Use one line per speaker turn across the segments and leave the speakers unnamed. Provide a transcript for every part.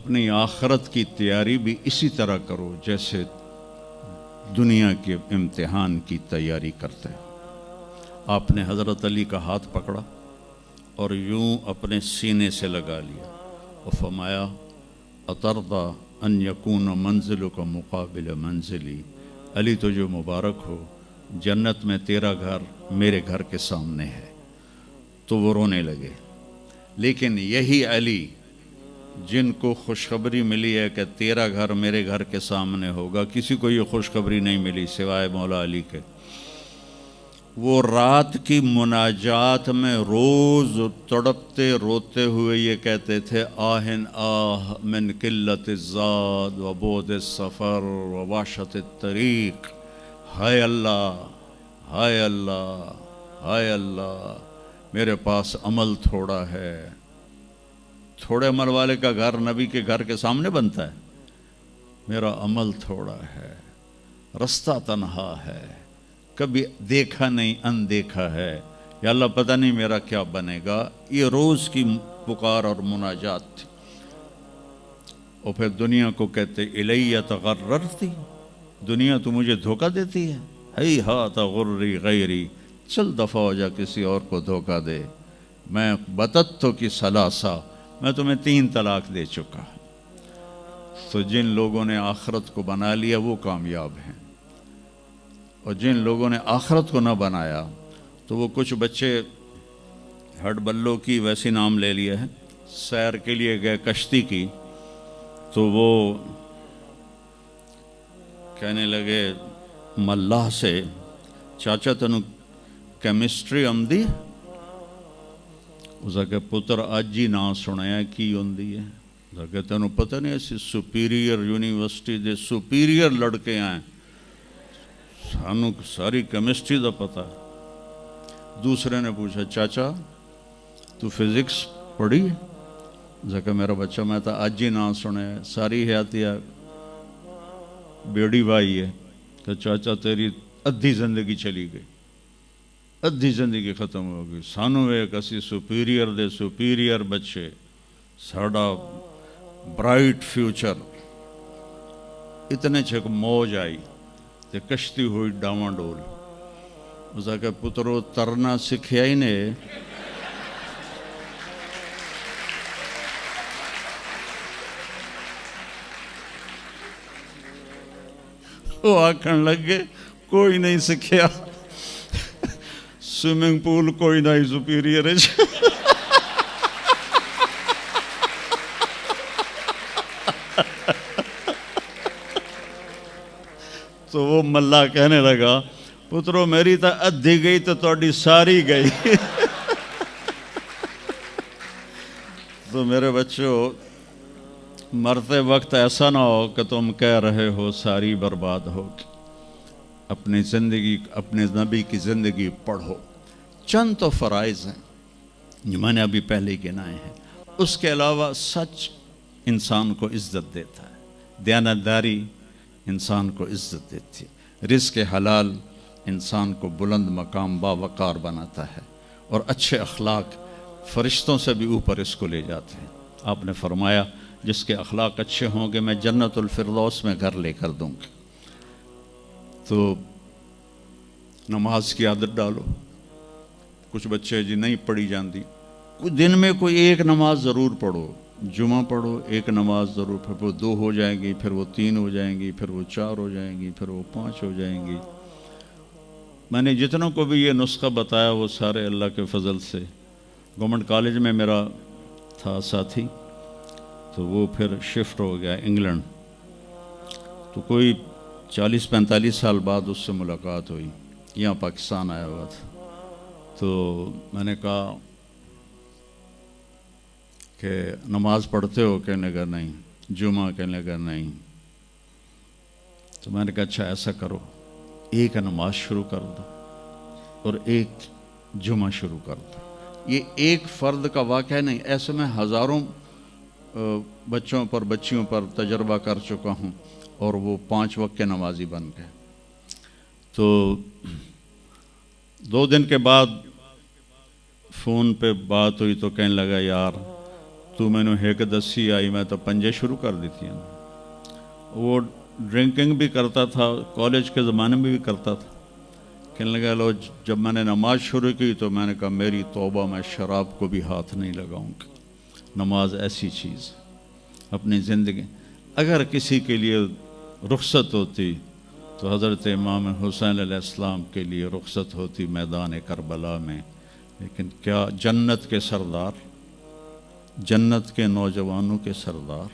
اپنی آخرت کی تیاری بھی اسی طرح کرو جیسے دنیا کے امتحان کی تیاری کرتے ہیں۔ آپ نے حضرت علی کا ہاتھ پکڑا اور یوں اپنے سینے سے لگا لیا اور فرمایا اترضی ان یکون منزلک مقابل منزلی، علی تجھے مبارک ہو، جنت میں تیرا گھر میرے گھر کے سامنے ہے۔ تو وہ رونے لگے۔ لیکن یہی علی جن کو خوشخبری ملی ہے کہ تیرا گھر میرے گھر کے سامنے ہوگا، کسی کو یہ خوشخبری نہیں ملی سوائے مولا علی کے، وہ رات کی مناجات میں روز تڑپتے روتے ہوئے یہ کہتے تھے آہن آہ من قلت الزاد و بعد السفر و وحشت الطریق، ہائے اللہ، ہائے اللہ، ہائے اللہ، میرے پاس عمل تھوڑا ہے۔ تھوڑے عمل والے کا گھر نبی کے گھر کے سامنے بنتا ہے؟ میرا عمل تھوڑا ہے، رستہ تنہا ہے، کبھی دیکھا نہیں اندیکھا ہے، یا اللہ پتہ نہیں میرا کیا بنے گا۔ یہ روز کی پکار اور مناجات تھی۔ اور پھر دنیا کو کہتے الیہ تغررتی، دنیا تو مجھے دھوکہ دیتی ہے، ہی ہاتھ غری غیری، چل دفعہ ہو جا کسی اور کو دھوکہ دے، میں بتتو کی ثلاثہ، میں تمہیں 3 طلاق دے چکا۔ تو جن لوگوں نے آخرت کو بنا لیا وہ کامیاب ہیں، اور جن لوگوں نے آخرت کو نہ بنایا تو وہ کچھ بچے ہڈ بلوں کی ویسی نام لے لیے ہیں، سیر کے لیے گئے کشتی کی، تو وہ کہنے لگے ملاح سے چاچا تنو کیمسٹری آمدی؟ اس کہ پتر اج ہی نہ سنیا کی ہوندی ہے؟ کہ تینوں پتہ نہیں ایسی سپیریئر یونیورسٹی دے سپیریئر لڑکے آئیں، سانو ساری کیمسٹری دا پتہ۔ دوسرے نے پوچھا چاچا تو فزکس پڑھی ہے؟ کہ میرا بچہ میں تو اج ہی نہ سنیا، ساری حیاتیہ بیڑی بائی ہے۔ کہ چاچا تیری ادھی زندگی چلی گئی، ادھی زندگی ختم ہو گئی، سانو ایک اسی سپیریئر دے سپیریئر بچے، ساڑا برائٹ فیوچر۔ اتنے چھک موج آئی تے کشتی ہوئی ڈاواں ڈول۔ اس کہ پترو ترنا سکھیا ہی نے، وہ آکھن لگے کوئی نہیں سکھیا، سوئمنگ پول کوئی نہیں سپیریئر ہے۔ تو وہ ملا کہنے لگا پترو میری تو ادھی گئی تو تہاڈی ساری گئی۔ تو میرے بچوں مرتے وقت ایسا نہ ہو کہ تم کہہ رہے ہو ساری برباد ہوگی۔ اپنی زندگی، اپنے نبی کی زندگی پڑھو۔ چند تو فرائض ہیں جو میں نے ابھی پہلے گنائے ہیں، اس کے علاوہ سچ انسان کو عزت دیتا ہے، دیانتداری انسان کو عزت دیتی ہے، رزق حلال انسان کو بلند مقام باوقار بناتا ہے، اور اچھے اخلاق فرشتوں سے بھی اوپر اس کو لے جاتے ہیں۔ آپ نے فرمایا جس کے اخلاق اچھے ہوں گے میں جنت الفردوس میں گھر لے کر دوں گا۔ تو نماز کی عادت ڈالو۔ کچھ بچے جی نہیں پڑھی جاندی، دن میں کوئی ایک نماز ضرور پڑھو، جمعہ پڑھو، ایک نماز ضرور، پھر وہ 2 ہو جائیں گی، پھر وہ 3 ہو جائیں گی، پھر وہ 4 ہو جائیں گی، پھر وہ 5 ہو جائیں گی۔ میں نے جتنوں کو بھی یہ نسخہ بتایا وہ سارے اللہ کے فضل سے، گورنمنٹ کالج میں میرا تھا ساتھی، تو وہ پھر شفٹ ہو گیا انگلینڈ، تو کوئی 40-45 سال بعد اس سے ملاقات ہوئی، یہاں پاکستان آیا ہوا تھا۔ تو میں نے کہا کہ نماز پڑھتے ہو؟ کہنے لگا نہیں۔ جمعہ؟ کہنے لگا نہیں۔ تو میں نے کہا اچھا ایسا کرو، ایک نماز شروع کر دو اور ایک جمعہ شروع کر دو۔ یہ ایک فرد کا واقعہ نہیں، ایسے میں ہزاروں بچوں پر بچیوں پر تجربہ کر چکا ہوں، اور وہ 5 وقت کے نمازی بن گئے۔ تو 2 دن کے بعد فون پہ بات ہوئی تو کہنے لگا یار تو میں نے ایک دسی آئی میں تو پنجے شروع کر دیتی ہیں. وہ ڈرنکنگ بھی کرتا تھا, کالج کے زمانے میں بھی کرتا تھا. کہنے لگا لو جب میں نے نماز شروع کی تو میں نے کہا میری توبہ, میں شراب کو بھی ہاتھ نہیں لگاؤں گا. نماز ایسی چیز اپنی زندگی. اگر کسی کے لیے رخصت ہوتی تو حضرت امام حسین علیہ السلام کے لیے رخصت ہوتی میدان کربلا میں. لیکن کیا جنت کے سردار, جنت کے نوجوانوں کے سردار,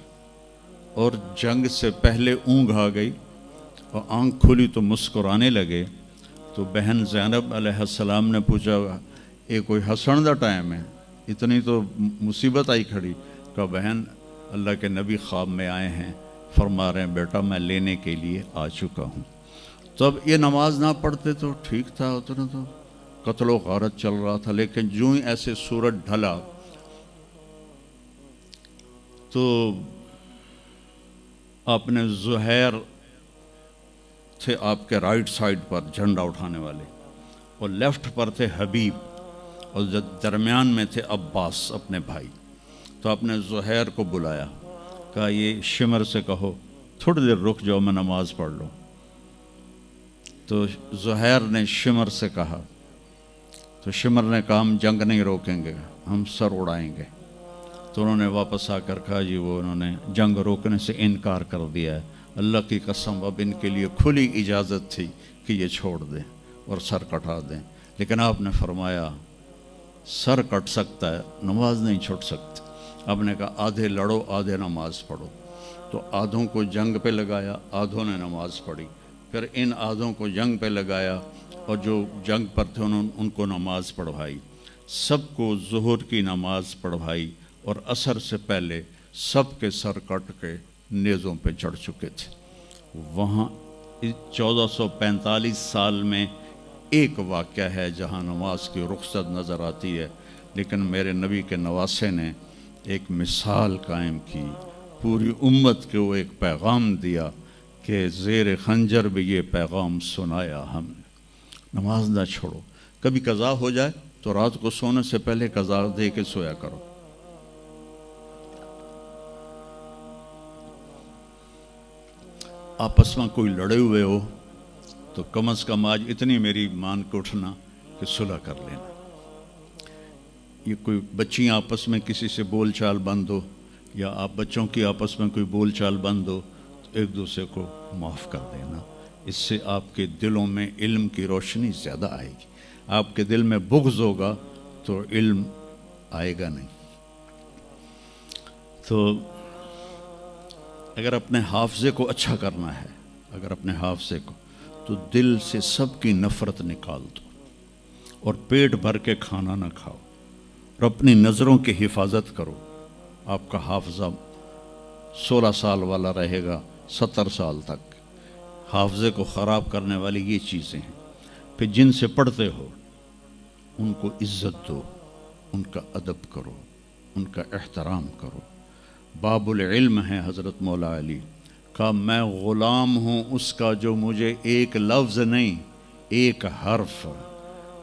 اور جنگ سے پہلے اونگ آ گئی اور آنکھ کھلی تو مسکرانے لگے. تو بہن زینب علیہ السلام نے پوچھا یہ کوئی ہنسن دا ٹائم ہے, اتنی تو مصیبت آئی کھڑی. کہ بہن اللہ کے نبی خواب میں آئے ہیں, فرما رہے ہیں بیٹا میں لینے کے لیے آ چکا ہوں. تو اب یہ نماز نہ پڑھتے تو ٹھیک تھا, اتنا تو قتل و غارت چل رہا تھا. لیکن جو ہی ایسے سورج ڈھلا تو آپ نے زہیر تھے آپ کے رائٹ سائڈ پر جھنڈا اٹھانے والے, اور لیفٹ پر تھے حبیب, اور درمیان میں تھے عباس اپنے بھائی. تو آپ نے زہیر کو بلایا, کہا یہ شمر سے کہو تھوڑی دیر رک جاؤ میں نماز پڑھ لوں. تو زہیر نے شمر سے کہا, تو شمر نے کہا ہم جنگ نہیں روکیں گے, ہم سر اڑائیں گے. تو انہوں نے واپس آ کر کہا جی وہ انہوں نے جنگ روکنے سے انکار کر دیا ہے. اللہ کی قسم اب ان کے لیے کھلی اجازت تھی کہ یہ چھوڑ دیں اور سر کٹا دیں. لیکن آپ نے فرمایا سر کٹ سکتا ہے, نماز نہیں چھوڑ سکتی. آپ نے کہا آدھے لڑو آدھے نماز پڑھو. تو آدھوں کو جنگ پہ لگایا, آدھوں نے نماز پڑھی. پھر ان آدھوں کو جنگ پہ لگایا اور جو جنگ پر تھے ان کو نماز پڑھوائی. سب کو ظہر کی نماز پڑھوائی, اور عصر سے پہلے سب کے سر کٹ کے نیزوں پہ چڑھ چکے تھے. وہاں 1445 سال میں ایک واقعہ ہے جہاں نماز کی رخصت نظر آتی ہے. لیکن میرے نبی کے نواسے نے ایک مثال قائم کی, پوری امت کو ایک پیغام دیا کہ زیر خنجر بھی یہ پیغام سنایا ہم نے, نماز نہ چھوڑو. کبھی قضا ہو جائے تو رات کو سونے سے پہلے قضا دے کے سویا کرو. آپس میں کوئی لڑے ہوئے ہو تو کم از کم آج اتنی میری مان کے اٹھنا کہ صلح کر لینا. یہ کوئی بچیاں آپس میں کسی سے بول چال بند ہو, یا آپ بچوں کی آپس میں کوئی بول چال بند ہو, تو ایک دوسرے کو معاف کر دینا. اس سے آپ کے دلوں میں علم کی روشنی زیادہ آئے گی. آپ کے دل میں بغض ہوگا تو علم آئے گا نہیں. تو اگر اپنے حافظے کو اچھا کرنا ہے, اگر اپنے حافظے کو, تو دل سے سب کی نفرت نکال دو, اور پیٹ بھر کے کھانا نہ کھاؤ, اور اپنی نظروں کی حفاظت کرو. آپ کا حافظہ 16 سال والا رہے گا 70 سال تک. حافظے کو خراب کرنے والی یہ چیزیں ہیں. پھر جن سے پڑھتے ہو ان کو عزت دو, ان کا ادب کرو, ان کا احترام کرو. باب العلم ہے حضرت مولا علی کا, میں غلام ہوں اس کا جو مجھے ایک لفظ نہیں ایک حرف,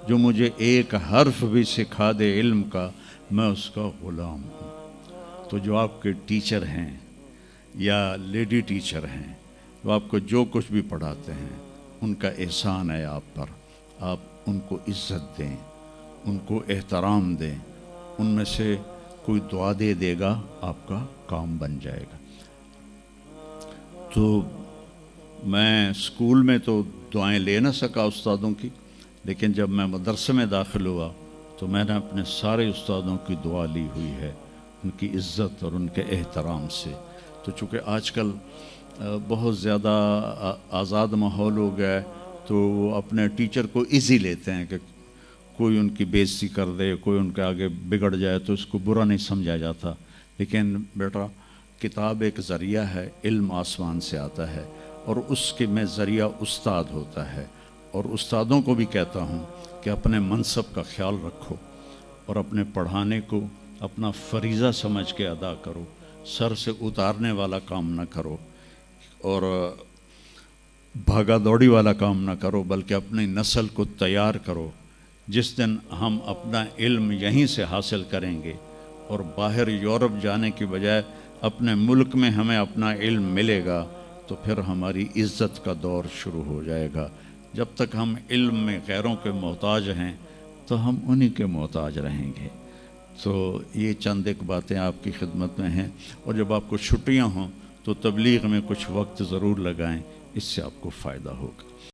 جو مجھے ایک حرف بھی سکھا دے علم کا, میں اس کا غلام ہوں. تو جو آپ کے ٹیچر ہیں یا لیڈی ٹیچر ہیں, وہ آپ کو جو کچھ بھی پڑھاتے ہیں, ان کا احسان ہے آپ پر. آپ ان کو عزت دیں, ان کو احترام دیں. ان میں سے کوئی دعا دے دے گا آپ کا کام بن جائے گا. تو میں اسکول میں تو دعائیں لے نہ سکا استادوں کی, لیکن جب میں مدرسے میں داخل ہوا تو میں نے اپنے سارے استادوں کی دعا لی ہوئی ہے, ان کی عزت اور ان کے احترام سے. تو چونکہ آج کل بہت زیادہ آزاد ماحول ہو گیا ہے, تو وہ اپنے ٹیچر کو ایزی لیتے ہیں کہ کوئی ان کی بے عزتی کر دے, کوئی ان کے آگے بگڑ جائے تو اس کو برا نہیں سمجھا جاتا. لیکن بیٹا کتاب ایک ذریعہ ہے, علم آسمان سے آتا ہے, اور اس کے میں ذریعہ استاد ہوتا ہے. اور استادوں کو بھی کہتا ہوں کہ اپنے منصب کا خیال رکھو, اور اپنے پڑھانے کو اپنا فریضہ سمجھ کے ادا کرو. سر سے اتارنے والا کام نہ کرو, اور بھاگا دوڑی والا کام نہ کرو, بلکہ اپنی نسل کو تیار کرو. جس دن ہم اپنا علم یہیں سے حاصل کریں گے, اور باہر یورپ جانے کی بجائے اپنے ملک میں ہمیں اپنا علم ملے گا تو پھر ہماری عزت کا دور شروع ہو جائے گا۔ جب تک ہم علم میں غیروں کے محتاج ہیں تو ہم انہی کے محتاج رہیں گے۔ تو یہ چند ایک باتیں آپ کی خدمت میں ہیں، اور جب آپ کو چھٹیاں ہوں تو تبلیغ میں کچھ وقت ضرور لگائیں، اس سے آپ کو فائدہ ہوگا۔